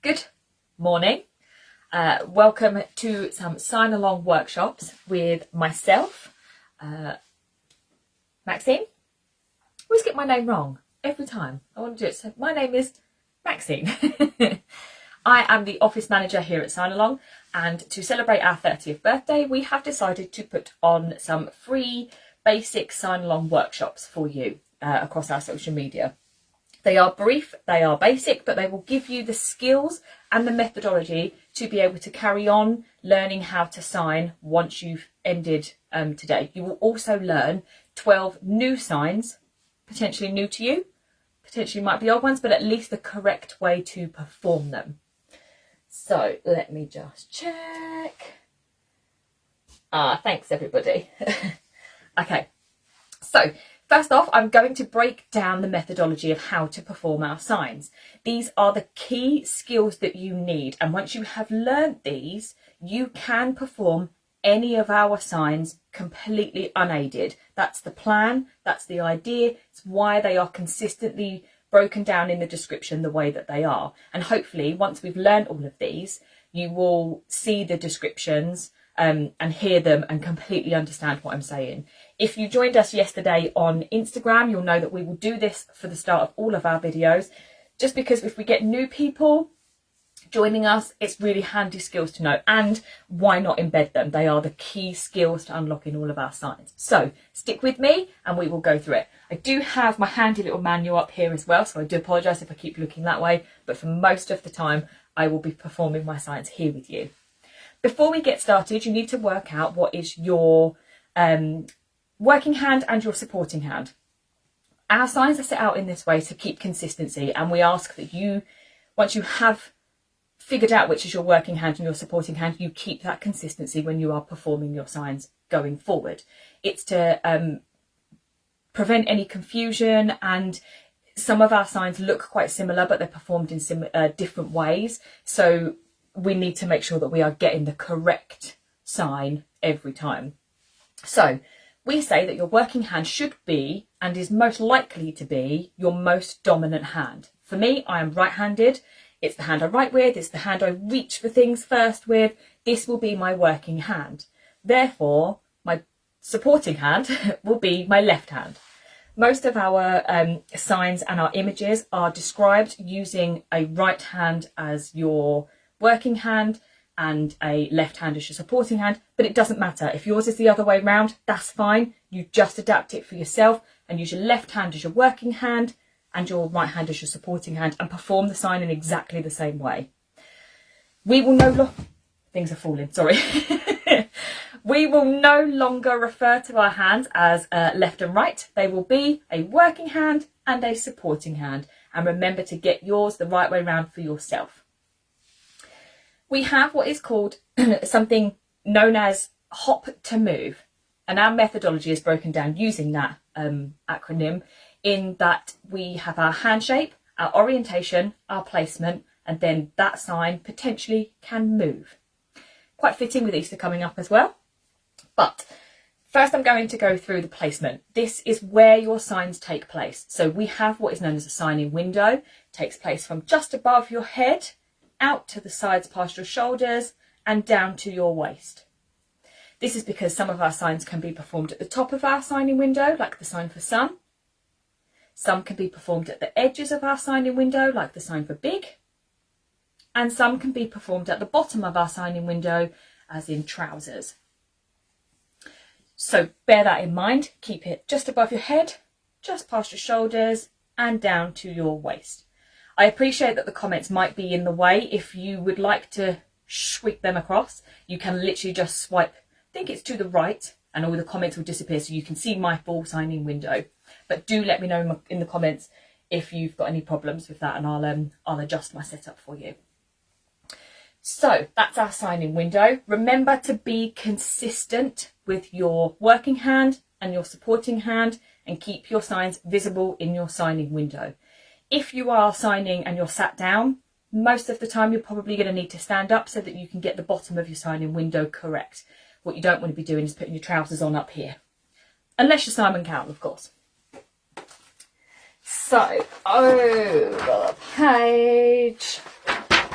Good morning. Welcome to some sign-along workshops with myself, Maxine. I always get my name wrong every time. I want to do it. So my name is Maxine. I am the office manager here at Signalong, and to celebrate our 30th birthday, we have decided to put on some free basic sign-along workshops for you across our social media. They are brief, they are basic, but they will give you the skills and the methodology to be able to carry on learning how to sign once you've ended today. You will also learn 12 new signs, potentially new to you, potentially might be old ones, but at least the correct way to perform them. So let me just check. Thanks everybody. Okay, so first off, I'm going to break down the methodology of how to perform our signs. These are the key skills that you need, and once you have learnt these, you can perform any of our signs completely unaided. That's the plan, that's the idea, it's why they are consistently broken down in the description the way that they are. And hopefully, once we've learnt all of these, you will see the descriptions and hear them and completely understand what I'm saying. If you joined us yesterday on Instagram, you'll know that we will do this for the start of all of our videos, just because if we get new people joining us, it's really handy skills to know, and why not embed them? They are the key skills to unlocking all of our signs. So stick with me and we will go through it. I do have my handy little manual up here as well, so I do apologise if I keep looking that way, but for most of the time I will be performing my signs here with you. Before we get started, you need to work out what is your working hand and your supporting hand. Our signs are set out in this way to keep consistency, and we ask that you, once you have figured out which is your working hand and your supporting hand, you keep that consistency when you are performing your signs going forward. It's to prevent any confusion, and some of our signs look quite similar, but they're performed in different ways. So we need to make sure that we are getting the correct sign every time. So we say that your working hand should be, and is most likely to be, your most dominant hand. For me, I am right-handed. It's the hand I write with, it's the hand I reach for things first with. This will be my working hand. Therefore, my supporting hand will be my left hand. Most of our signs and our images are described using a right hand as your working hand and a left hand as your supporting hand, but it doesn't matter. If yours is the other way around, that's fine. You just adapt it for yourself and use your left hand as your working hand and your right hand as your supporting hand, and perform the sign in exactly the same way. We will no longer, things are falling, sorry. We will no longer refer to our hands as left and right. They will be a working hand and a supporting hand. And remember to get yours the right way around for yourself. We have what is called something known as hop to move. And our methodology is broken down using that acronym, in that we have our hand shape, our orientation, our placement, and then that sign potentially can move. Quite fitting with Easter coming up as well. But first I'm going to go through the placement. This is where your signs take place. So we have what is known as a signing window. It takes place from just above your head, out to the sides past your shoulders, and down to your waist. This is because some of our signs can be performed at the top of our signing window, like the sign for sun. Some can be performed at the edges of our signing window, like the sign for big. And some can be performed at the bottom of our signing window, as in trousers. So bear that in mind. Keep it just above your head, just past your shoulders, and down to your waist. I appreciate that the comments might be in the way. If you would like to sweep them across, you can literally just swipe, I think it's to the right, and all the comments will disappear so you can see my full signing window. But do let me know in the comments if you've got any problems with that, and I'll adjust my setup for you. So that's our signing window. Remember to be consistent with your working hand and your supporting hand, and keep your signs visible in your signing window. If you are signing and you're sat down, most of the time you're probably going to need to stand up so that you can get the bottom of your signing window correct. What you don't want to be doing is putting your trousers on up here. Unless you're Simon Cowell, of course. So, over the page.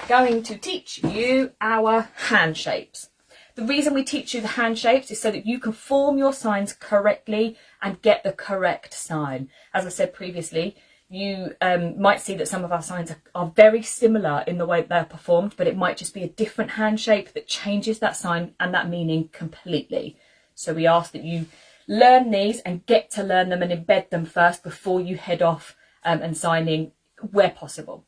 going to teach you our hand shapes. The reason we teach you the hand shapes is so that you can form your signs correctly and get the correct sign. As I said previously, you might see that some of our signs are very similar in the way they're performed, but it might just be a different hand shape that changes that sign and that meaning completely. So we ask that you learn these and get to learn them and embed them first before you head off and signing where possible.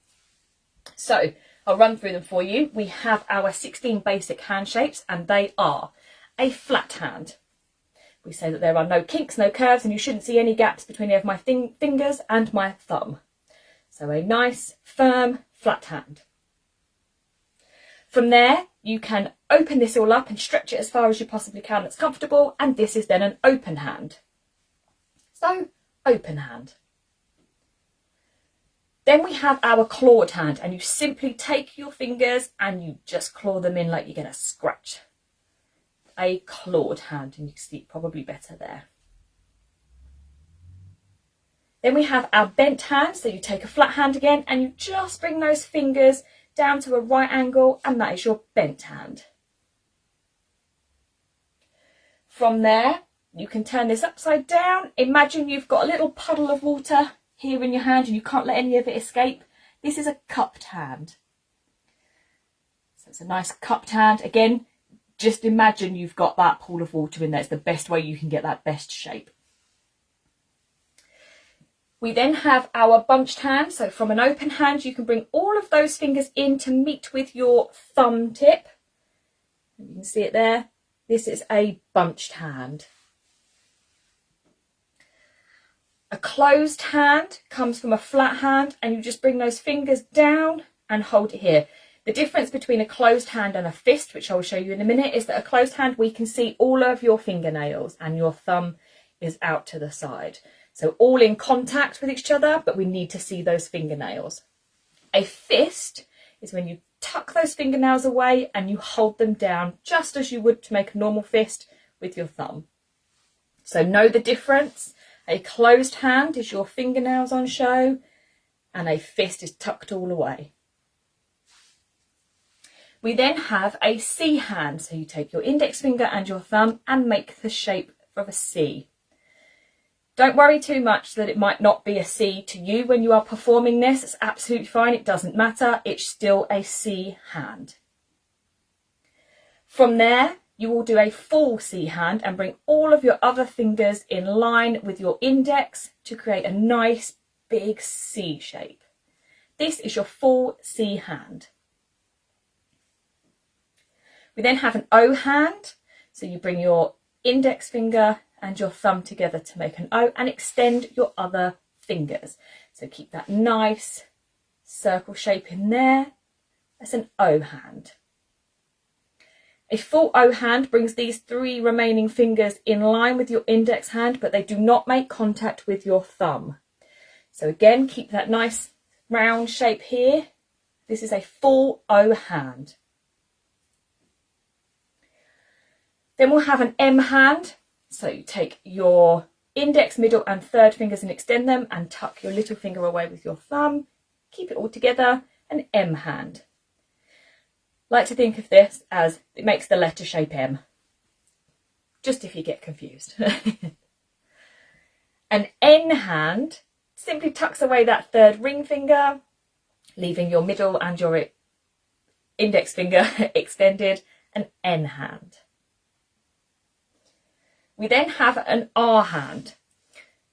So I'll run through them for you. We have our 16 basic hand shapes, and they are a flat hand. We say that there are no kinks, no curves, and you shouldn't see any gaps between any of my fingers and my thumb. So a nice, firm, flat hand. From there, you can open this all up and stretch it as far as you possibly can that's comfortable, and this is then an open hand. So, open hand. Then we have our clawed hand, and you simply take your fingers and you just claw them in like you're going to scratch. A clawed hand, and you can see it probably better there. Then we have our bent hand, so you take a flat hand again and you just bring those fingers down to a right angle, and that is your bent hand. From there, you can turn this upside down. Imagine you've got a little puddle of water here in your hand and you can't let any of it escape. This is a cupped hand. So it's a nice cupped hand. Again, just imagine you've got that pool of water in there. It's the best way you can get that best shape. We then have our bunched hand. So from an open hand, you can bring all of those fingers in to meet with your thumb tip. You can see it there. This is a bunched hand. A closed hand comes from a flat hand, and you just bring those fingers down and hold it here. The difference between a closed hand and a fist, which I will show you in a minute, is that a closed hand, we can see all of your fingernails and your thumb is out to the side. So all in contact with each other, but we need to see those fingernails. A fist is when you tuck those fingernails away and you hold them down just as you would to make a normal fist with your thumb. So know the difference. A closed hand is your fingernails on show, and a fist is tucked all away. We then have a C hand, so you take your index finger and your thumb and make the shape of a C. Don't worry too much that it might not be a C to you when you are performing this. It's absolutely fine, it doesn't matter, it's still a C hand. From there, you will do a full C hand and bring all of your other fingers in line with your index to create a nice big C shape. This is your full C hand. We then have an O hand, so you bring your index finger and your thumb together to make an O and extend your other fingers. So keep that nice circle shape in there. That's an O hand. A full O hand brings these three remaining fingers in line with your index hand, but they do not make contact with your thumb. So again, keep that nice round shape here. This is a full O hand. Then we'll have an M hand. So you take your index, middle and third fingers and extend them and tuck your little finger away with your thumb. Keep it all together, an M hand. Like to think of this as it makes the letter shape M, just if you get confused. An N hand simply tucks away that third ring finger, leaving your middle and your index finger extended, an N hand. We then have an R hand.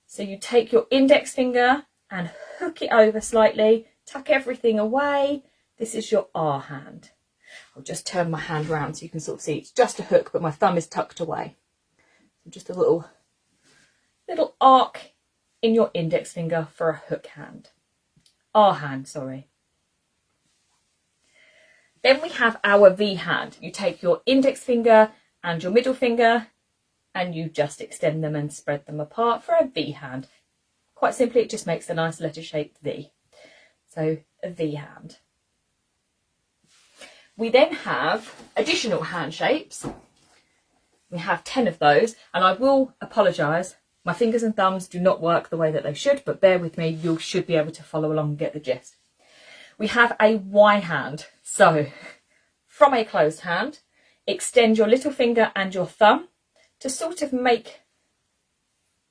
So you take your index finger and hook it over slightly, tuck everything away. This is your R hand. I'll just turn my hand around so you can sort of see it's just a hook, but my thumb is tucked away. So just a little arc in your index finger for a hook hand. R hand, sorry. Then we have our V hand. You take your index finger and your middle finger and you just extend them and spread them apart for a V hand. Quite simply, it just makes a nice letter shape V. So a V hand. We then have additional hand shapes. We have 10 of those, and I will apologise. My fingers and thumbs do not work the way that they should, but bear with me, you should be able to follow along and get the gist. We have a Y hand. So from a closed hand, extend your little finger and your thumb to sort of make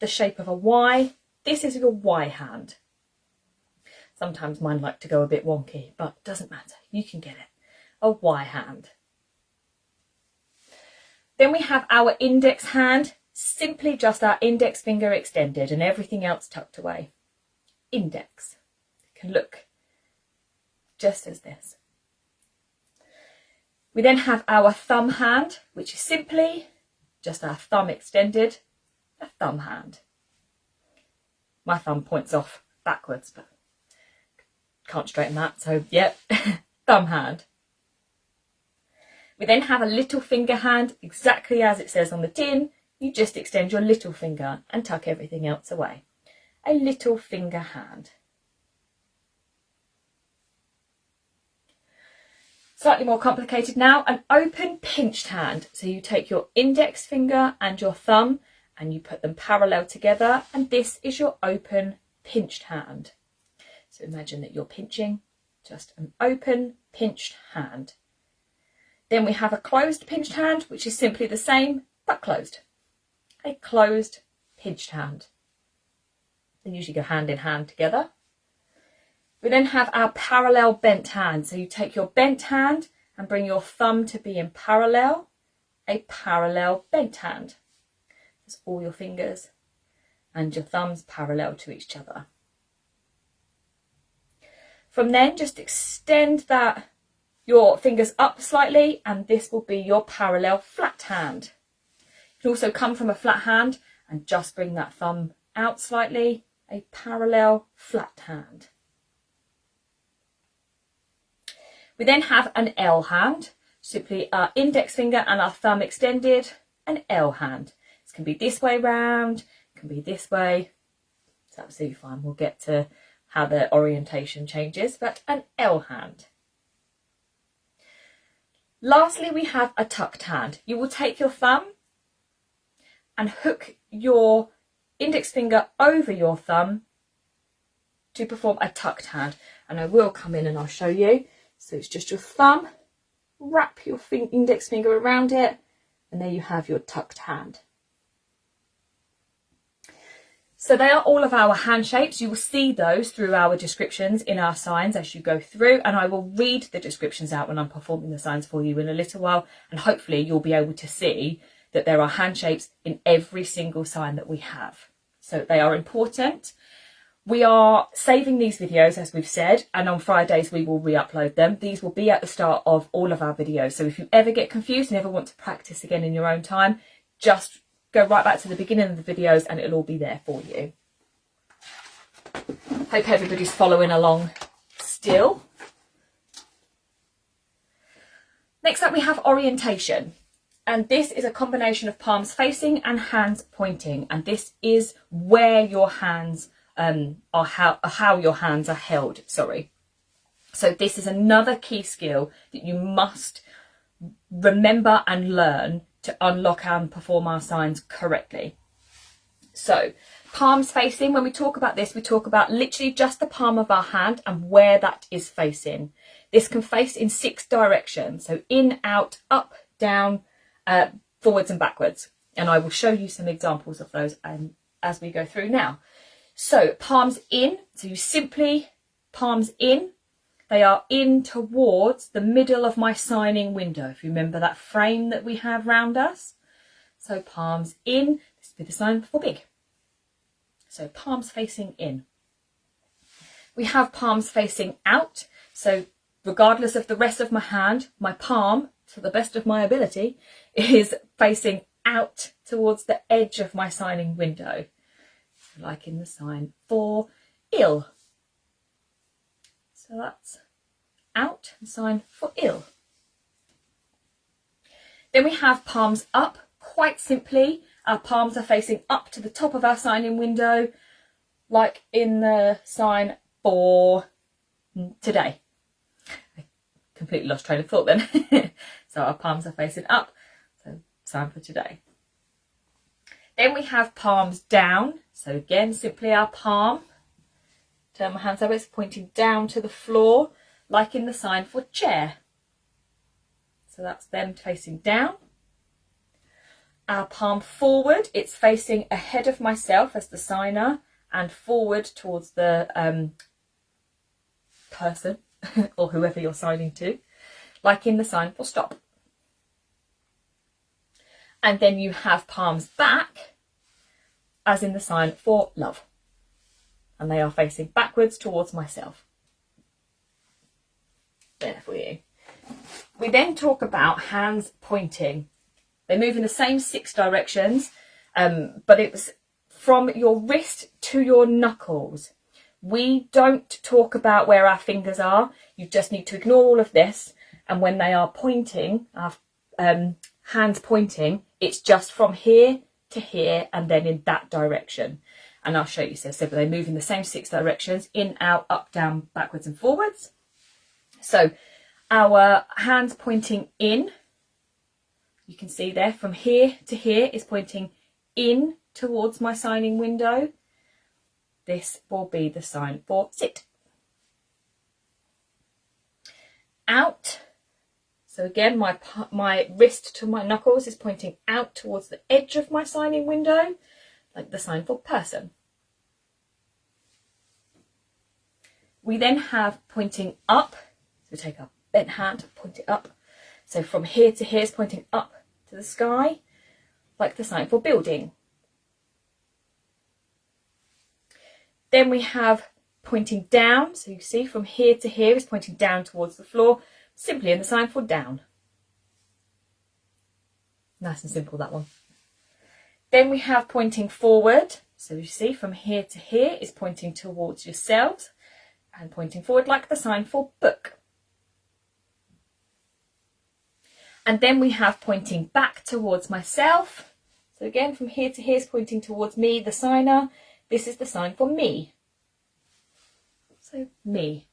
the shape of a Y. This is your Y hand. Sometimes mine like to go a bit wonky, but it doesn't matter. You can get it. A Y hand. Then we have our index hand, simply just our index finger extended and everything else tucked away. Index. It can look just as this. We then have our thumb hand, which is simply just our thumb extended, a thumb hand. My thumb points off backwards, but can't straighten that, so yep, thumb hand. We then have a little finger hand, exactly as it says on the tin. You just extend your little finger and tuck everything else away. A little finger hand. Slightly more complicated now, an open pinched hand. So you take your index finger and your thumb and you put them parallel together, and this is your open pinched hand. So imagine that you're pinching, just an open pinched hand. Then we have a closed pinched hand, which is simply the same but closed. A closed pinched hand. They usually go hand in hand together. We then have our parallel bent hand. So you take your bent hand and bring your thumb to be in parallel. A parallel bent hand. That's all your fingers and your thumbs parallel to each other. From then, just extend your fingers up slightly, and this will be your parallel flat hand. You can also come from a flat hand and just bring that thumb out slightly. A parallel flat hand. We then have an L hand, simply our index finger and our thumb extended, an L hand. This can be this way round, it can be this way. It's absolutely fine. We'll get to how the orientation changes, but an L hand. Lastly, we have a tucked hand. You will take your thumb and hook your index finger over your thumb to perform a tucked hand. And I will come in and I'll show you. So it's just your thumb, wrap your index finger around it, and there you have your tucked hand. So they are all of our hand shapes. You will see those through our descriptions in our signs as you go through, and I will read the descriptions out when I'm performing the signs for you in a little while, and hopefully you'll be able to see that there are hand shapes in every single sign that we have. So they are important. We are saving these videos, as we've said, and on Fridays we will re-upload them. These will be at the start of all of our videos. So if you ever get confused and ever want to practice again in your own time, just go right back to the beginning of the videos and it'll all be there for you. Hope everybody's following along still. Next up we have orientation. And this is a combination of palms facing and hands pointing. And this is where your hands are, how your hands are held, sorry. So this is another key skill that you must remember and learn to unlock and perform our signs correctly. So palms facing, when we talk about this, we talk about literally just the palm of our hand and where that is facing. This can face in 6 directions. So in, out, up, down, forwards and backwards. And I will show you some examples of those as we go through now. So palms in, so you simply palms in. They are in towards the middle of my signing window. If you remember that frame that we have round us. So palms in, this will be the sign for big. So palms facing in. We have palms facing out. So regardless of the rest of my hand, my palm, to the best of my ability, is facing out towards the edge of my signing window. Like in the sign for ill. So that's out, the sign for ill. Then we have palms up. Quite simply, our palms are facing up to the top of our signing window, like in the sign for today. I completely lost train of thought then. So our palms are facing up, so sign for today. Then we have palms down. So again, simply our palm. Turn my hands over, it's pointing down to the floor, like in the sign for chair. So that's them facing down. Our palm forward, it's facing ahead of myself as the signer and forward towards the person or whoever you're signing to, like in the sign for stop. And then you have palms back as in the sign for love. And they are facing backwards towards myself. There for you. We then talk about hands pointing. They move in the same 6 directions, but it was from your wrist to your knuckles. We don't talk about where our fingers are. You just need to ignore all of this. And when they are pointing, our hands pointing, it's just from here to here and then in that direction. And I'll show you. So they move in the same 6 directions: in, out, up, down, backwards and forwards. So our hands pointing in, you can see there from here to here is pointing in towards my signing window. This will be the sign for sit. Out. So again, my wrist to my knuckles is pointing out towards the edge of my signing window, like the sign for person. We then have pointing up. So take our bent hand, point it up. So from here to here is pointing up to the sky, like the sign for building. Then we have pointing down. So you see from here to here is pointing down towards the floor, simply in the sign for down. Nice and simple, that one. Then we have pointing forward. So you see from here to here is pointing towards yourselves and pointing forward like the sign for book. And then we have pointing back towards myself. So again, from here to here is pointing towards me, the signer. This is the sign for me. So me.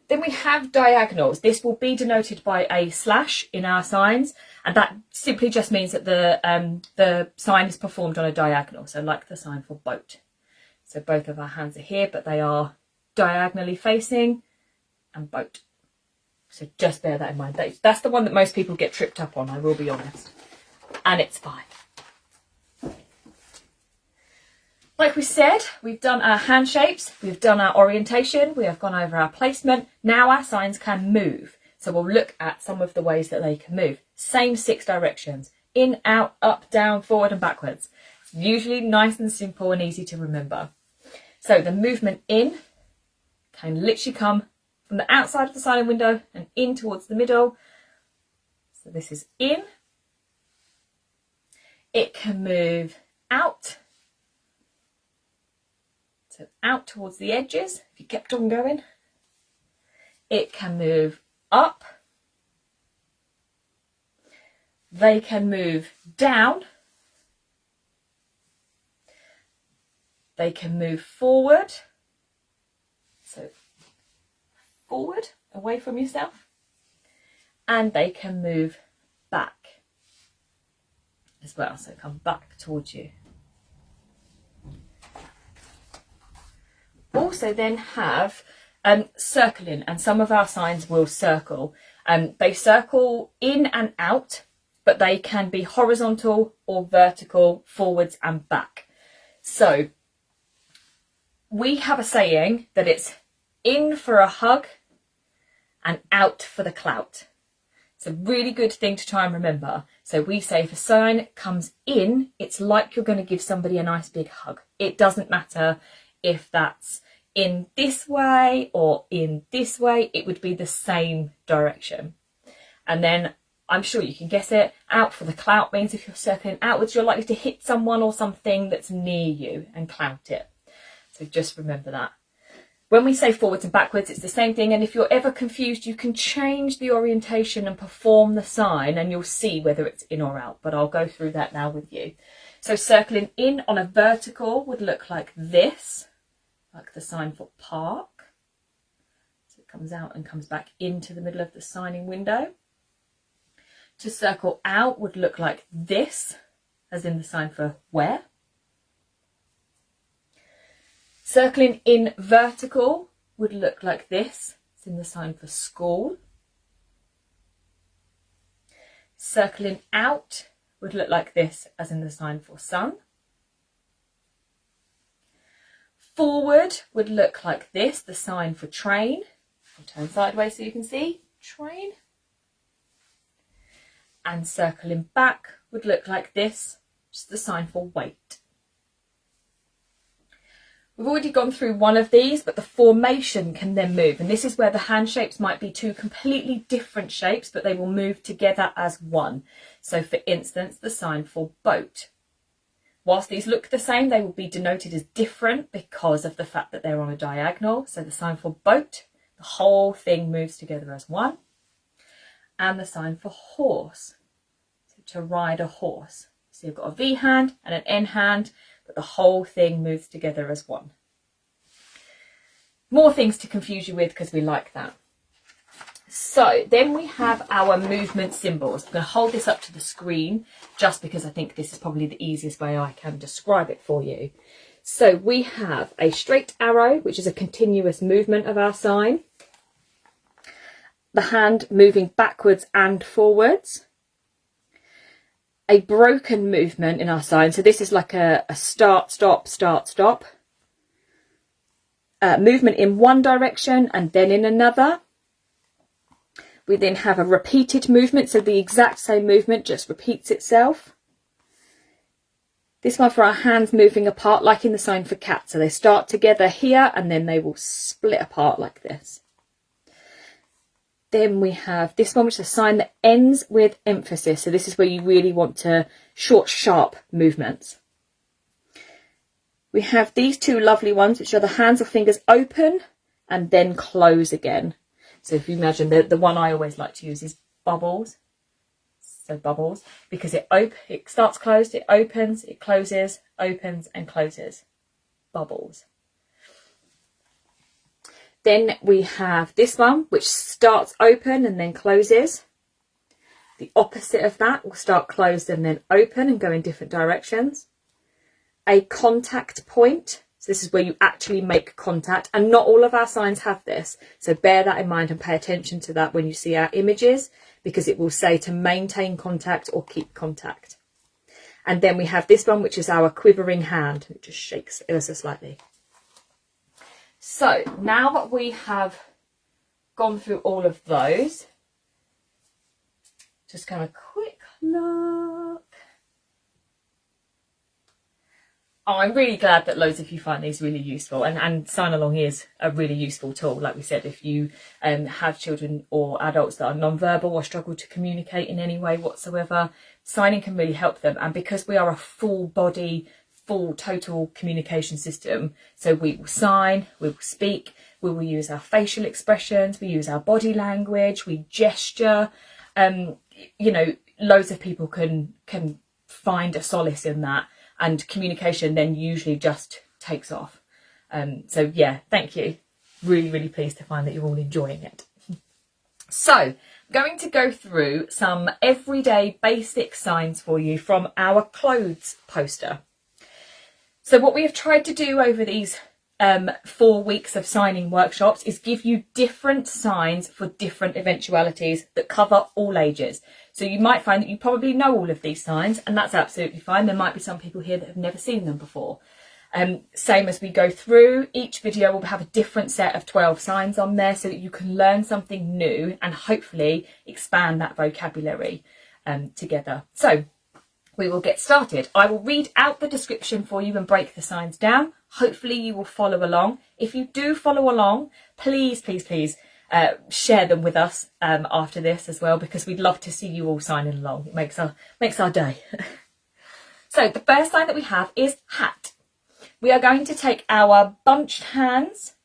Then we have diagonals. This will be denoted by a slash in our signs, and that simply just means that the sign is performed on a diagonal. So like the sign for boat. So both of our hands are here, but they are diagonally facing, and boat. So just bear that in mind. That's the one that most people get tripped up on, I will be honest. And it's fine. Like we said, we've done our hand shapes, we've done our orientation, we have gone over our placement. Now our signs can move. So we'll look at some of the ways that they can move. Same 6 directions: in, out, up, down, forward and backwards. It's usually nice and simple and easy to remember. So the movement in can literally come from the outside of the signing window and in towards the middle. So this is in. It can move out. So out towards the edges, if you kept on going. It can move up. They can move down. They can move forward. So forward, away from yourself. And they can move back as well. So come back towards you. Also then have circling, and some of our signs will circle. They circle in and out, but they can be horizontal or vertical, forwards and back. So we have a saying that it's in for a hug and out for the clout. It's a really good thing to try and remember. So we say if a sign comes in, it's like you're going to give somebody a nice big hug. It doesn't matter if that's in this way or in this way, it would be the same direction. And then I'm sure you can guess it, out for the clout means if you're circling outwards, you're likely to hit someone or something that's near you and clout it. So just remember that. When we say forwards and backwards, it's the same thing. And if you're ever confused, you can change the orientation and perform the sign and you'll see whether it's in or out. But I'll go through that now with you. So circling in on a vertical would look like this, like the sign for park. So it comes out and comes back into the middle of the signing window. To circle out would look like this, as in the sign for where. Circling in vertical would look like this. It's in the sign for school. Circling out would look like this, as in the sign for sun. Forward would look like this, the sign for train. I'll turn sideways so you can see, train. And circling back would look like this, which is the sign for weight. We've already gone through one of these, but the formation can then move. And this is where the hand shapes might be two completely different shapes, but they will move together as one. So for instance, the sign for boat. Whilst these look the same, they will be denoted as different because of the fact that they're on a diagonal. So the sign for boat, the whole thing moves together as one. And the sign for horse, so to ride a horse. So you've got a V hand and an N hand, but the whole thing moves together as one. More things to confuse you with because we like that. So then we have our movement symbols. I'm going to hold this up to the screen just because I think this is probably the easiest way I can describe it for you. So we have a straight arrow, which is a continuous movement of our sign. The hand moving backwards and forwards. A broken movement in our sign. So this is like a start, stop, start, stop. Movement in one direction and then in another. We then have a repeated movement, so the exact same movement just repeats itself. This one for our hands moving apart, like in the sign for cat. So they start together here and then they will split apart like this. Then we have this one, which is a sign that ends with emphasis. So this is where you really want to short, sharp movements. We have these two lovely ones, which are the hands or fingers open and then close again. So if you imagine, the one I always like to use is bubbles. So bubbles, because it starts closed, it opens, it closes, opens and closes. Bubbles. Then we have this one, which starts open and then closes. The opposite of that will start closed and then open and go in different directions. A contact point. So this is where you actually make contact, and not all of our signs have this. So bear that in mind and pay attention to that when you see our images, because it will say to maintain contact or keep contact. And then we have this one, which is our quivering hand. It just shakes ever so slightly. So now that we have gone through all of those, just kind of quick look. Oh, I'm really glad that loads of you find these really useful, and Signalong is a really useful tool. Like we said, if you have children or adults that are non-verbal or struggle to communicate in any way whatsoever, signing can really help them. And because we are a full body, full total communication system, so we will sign, we will speak, we will use our facial expressions, we use our body language, we gesture. You know, loads of people can find a solace in that. And communication then usually just takes off. So yeah, thank you. Really, really pleased to find that you're all enjoying it. So I'm going to go through some everyday basic signs for you from our clothes poster. So what we have tried to do over these 4 weeks of signing workshops is give you different signs for different eventualities that cover all ages. So you might find that you probably know all of these signs, and that's absolutely fine. There might be some people here that have never seen them before. Same as we go through, each video will have a different set of 12 signs on there so that you can learn something new and hopefully expand that vocabulary together. So we will get started. I will read out the description for you and break the signs down. Hopefully you will follow along. If you do follow along, please, please, please share them with us after this as well, because we'd love to see you all signing along. It makes our day. So the first sign that we have is hat. We are going to take our bunched hands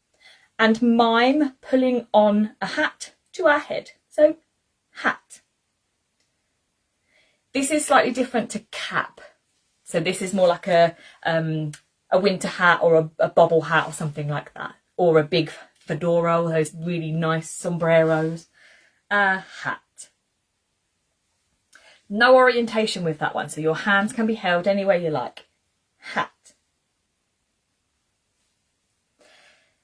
and mime pulling on a hat to our head. So hat. This is slightly different to cap. So this is more like a winter hat or a bobble hat or something like that. Or a big fedora, or those really nice sombreros. A hat. No orientation with that one, so your hands can be held any way you like. Hat.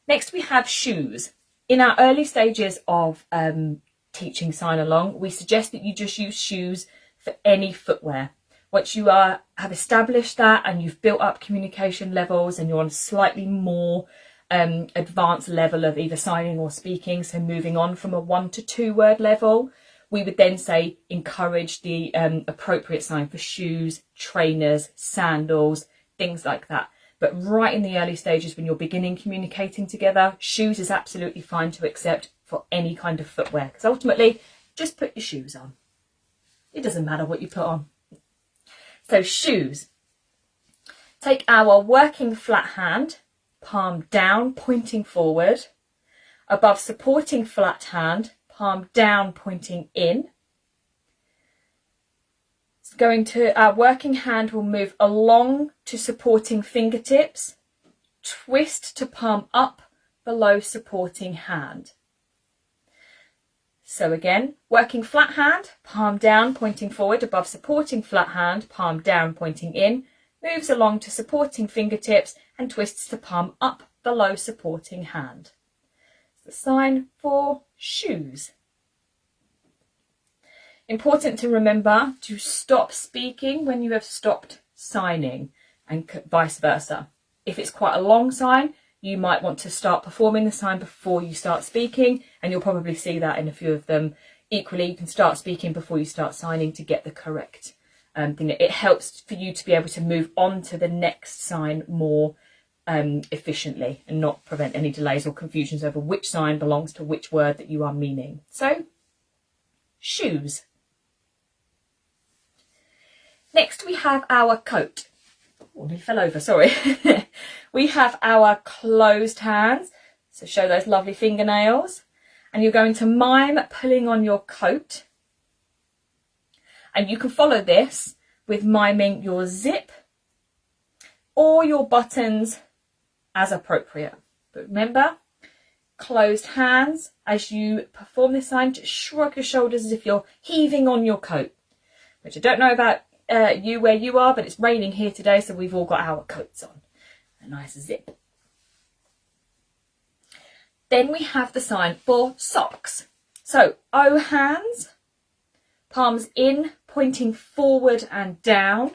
Next we have shoes. In our early stages of teaching sign along, we suggest that you just use shoes for any footwear. Once you have established that and you've built up communication levels and you're on a slightly more advanced level of either signing or speaking, so moving on from a 1 to 2 word level, we would then say encourage the appropriate sign for shoes, trainers, sandals, things like that. But right in the early stages when you're beginning communicating together, shoes is absolutely fine to accept for any kind of footwear, because ultimately just put your shoes on. It doesn't matter what you put on. So shoes. Take our working flat hand, palm down, pointing forward, above supporting flat hand, palm down, pointing in. It's going to, our working hand will move along to supporting fingertips, twist to palm up below supporting hand. So again, working flat hand, palm down, pointing forward, above supporting flat hand, palm down, pointing in, moves along to supporting fingertips and twists to palm up below supporting hand. It's the sign for shoes. Important to remember to stop speaking when you have stopped signing, and vice versa. If it's quite a long sign, you might want to start performing the sign before you start speaking, and you'll probably see that in a few of them. Equally, you can start speaking before you start signing to get the correct thing. It helps for you to be able to move on to the next sign more efficiently and not prevent any delays or confusions over which sign belongs to which word that you are meaning. So, shoes. Next we have our coat. Oh, nearly fell over, sorry. We have our closed hands, so show those lovely fingernails, and you're going to mime pulling on your coat, and you can follow this with miming your zip or your buttons as appropriate. But remember, closed hands. As you perform this sign, just shrug your shoulders as if you're heaving on your coat, which I don't know about you where you are, but it's raining here today, so we've all got our coats on. A nice zip. Then we have the sign for socks. So O hands, palms in, pointing forward and down.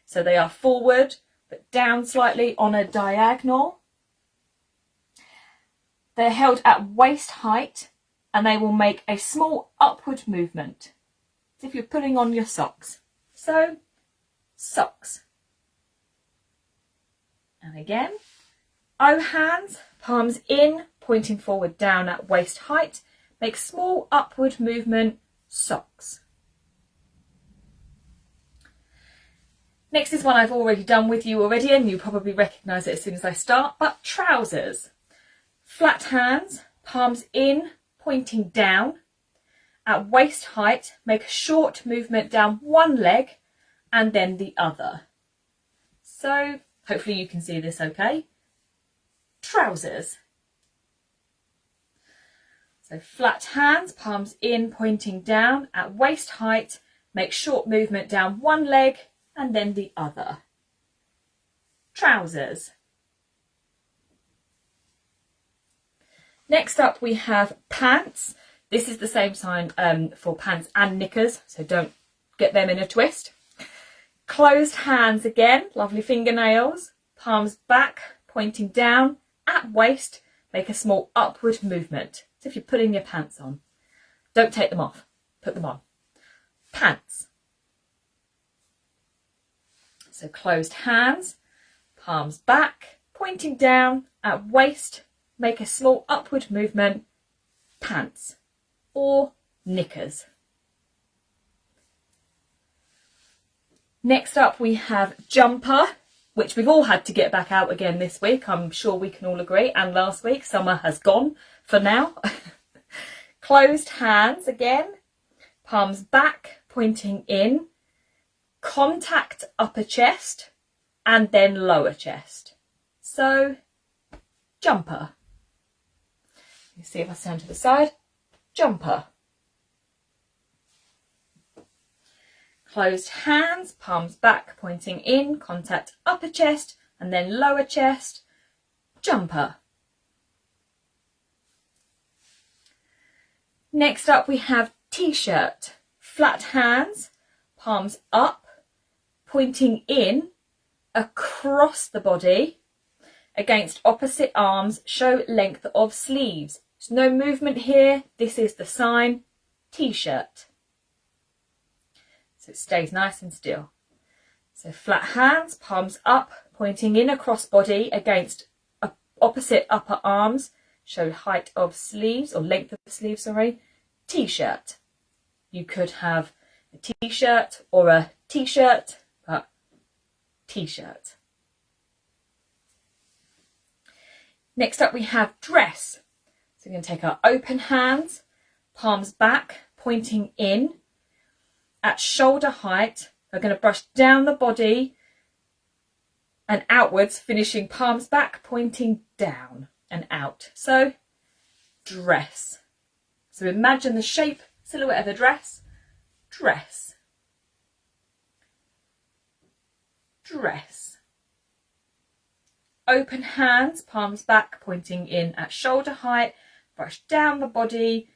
So they are forward, but down slightly on a diagonal. They're held at waist height, and they will make a small upward movement, as if you're putting on your socks. So, socks. And again, O hands, palms in, pointing forward down at waist height, make small upward movement, socks. Next is one I've already done with you already, and you probably recognise it as soon as I start, but trousers. Flat hands, palms in, pointing down. At waist height, make a short movement down one leg and then the other. So, hopefully you can see this okay. Trousers. So flat hands, palms in, pointing down. At waist height, make short movement down one leg and then the other. Trousers. Next up we have pants. This is the same sign for pants and knickers, so don't get them in a twist. Closed hands again, lovely fingernails, palms back, pointing down, at waist, make a small upward movement, as if you're putting your pants on. Don't take them off, put them on. Pants. So closed hands, palms back, pointing down, at waist, make a small upward movement, pants. Or knickers. Next up we have jumper, which we've all had to get back out again this week. I'm sure we can all agree. And last week, summer has gone for now. Closed hands again, palms back, pointing in, contact upper chest and then lower chest. So, jumper. You see if I stand to the side. Jumper. Closed hands, palms back, pointing in, contact upper chest and then lower chest. Jumper. Next up we have T-shirt. Flat hands, palms up, pointing in, across the body, against opposite arms, show length of sleeves. There's no movement here, this is the sign, T-shirt. So it stays nice and still. So flat hands, palms up, pointing in across body against opposite upper arms, show height of sleeves, or length of sleeves, sorry, T-shirt. You could have a T-shirt or a T-shirt, but T-shirt. Next up we have dress. So we're going to take our open hands, palms back, pointing in, at shoulder height. We're going to brush down the body and outwards, finishing palms back, pointing down and out. So, dress. So imagine the shape, silhouette of the dress. Dress. Dress. Open hands, palms back, pointing in at shoulder height. Brush down the body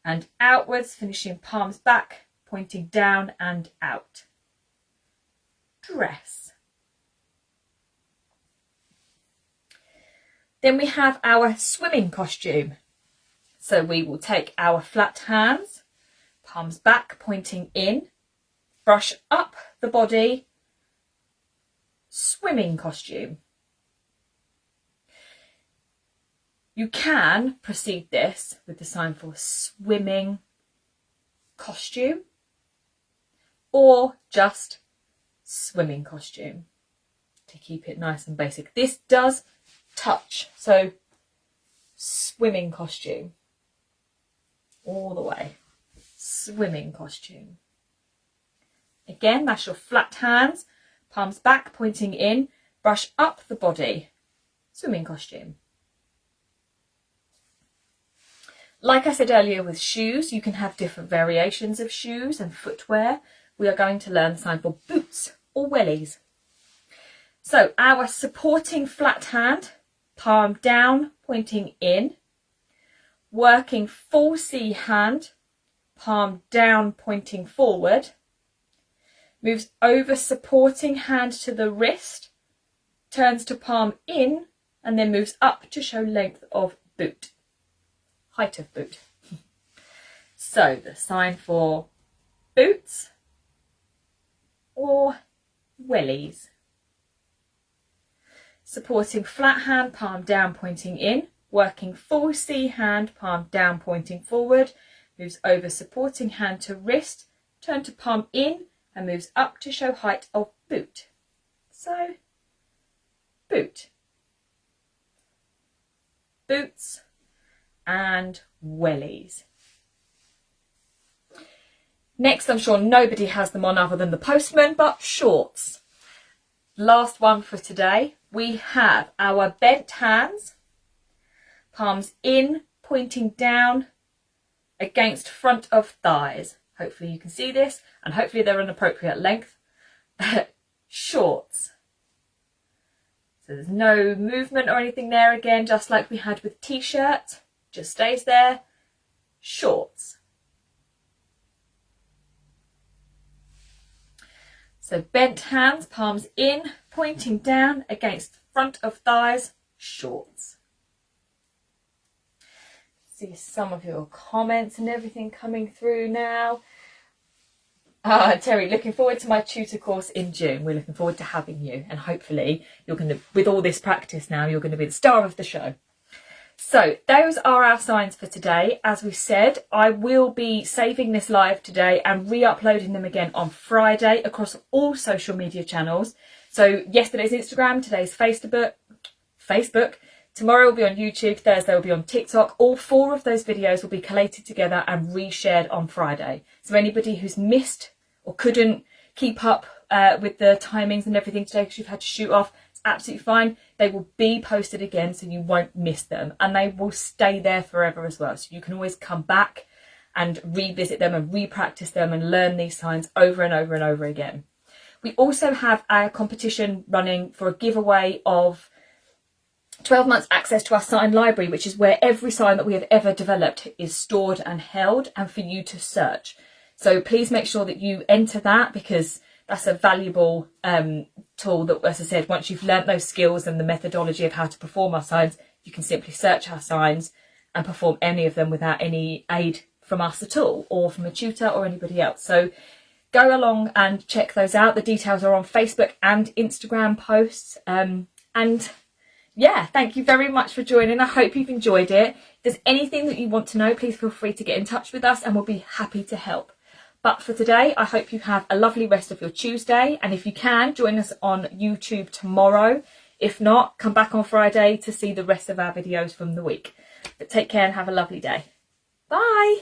and outwards, finishing palms back, pointing down and out. Dress. Then we have our swimming costume. So we will take our flat hands, palms back, pointing in, brush up the body, swimming costume. You can precede this with the sign for swimming costume or just swimming costume to keep it nice and basic. This does touch, so swimming costume all the way. Swimming costume. Again, that's your flat hands, palms back, pointing in, brush up the body. Swimming costume. Like I said earlier with shoes, you can have different variations of shoes and footwear. We are going to learn the sign for boots or wellies. So our supporting flat hand, palm down, pointing in, working full C hand, palm down, pointing forward, moves over supporting hand to the wrist, turns to palm in, and then moves up to show length of boot, height of boot. So the sign for boots or wellies. Supporting flat hand, palm down, pointing in, working full C hand, palm down, pointing forward, moves over supporting hand to wrist, turn to palm in, and moves up to show height of boot. So, boot. Boots and wellies. Next, I'm sure nobody has them on other than the postman, but shorts. Last one for today. We have our bent hands, palms in, pointing down against front of thighs. Hopefully you can see this, and hopefully they're an appropriate length. Shorts. So there's no movement or anything there again, just like we had with T-shirt. Just stays there. Shorts. So bent hands, palms in, pointing down against front of thighs, shorts. See some of your comments and everything coming through now. Terry, looking forward to my tutor course in June. We're looking forward to having you, and hopefully you're going to, with all this practice now, you're going to be the star of the show. So those are our signs for today. As we said, I will be saving this live today and re-uploading them again on Friday across all social media channels. So yesterday's Instagram, today's Facebook, tomorrow will be on YouTube, Thursday will be on TikTok. All 4 of those videos will be collated together and reshared on Friday. So anybody who's missed or couldn't keep up with the timings and everything today because you've had to shoot off, it's absolutely fine. They will be posted again so you won't miss them, and they will stay there forever as well. So you can always come back and revisit them and re-practice them and learn these signs over and over and over again. We also have a competition running for a giveaway of 12 months access to our sign library, which is where every sign that we have ever developed is stored and held, and for you to search. So please make sure that you enter that, because that's a valuable tool that, as I said, once you've learnt those skills and the methodology of how to perform our signs, you can simply search our signs and perform any of them without any aid from us at all, or from a tutor or anybody else. So go along and check those out. The details are on Facebook and Instagram posts. And yeah, thank you very much for joining. I hope you've enjoyed it. If there's anything that you want to know, please feel free to get in touch with us and we'll be happy to help. But for today, I hope you have a lovely rest of your Tuesday. And if you can, join us on YouTube tomorrow. If not, come back on Friday to see the rest of our videos from the week. But take care and have a lovely day. Bye.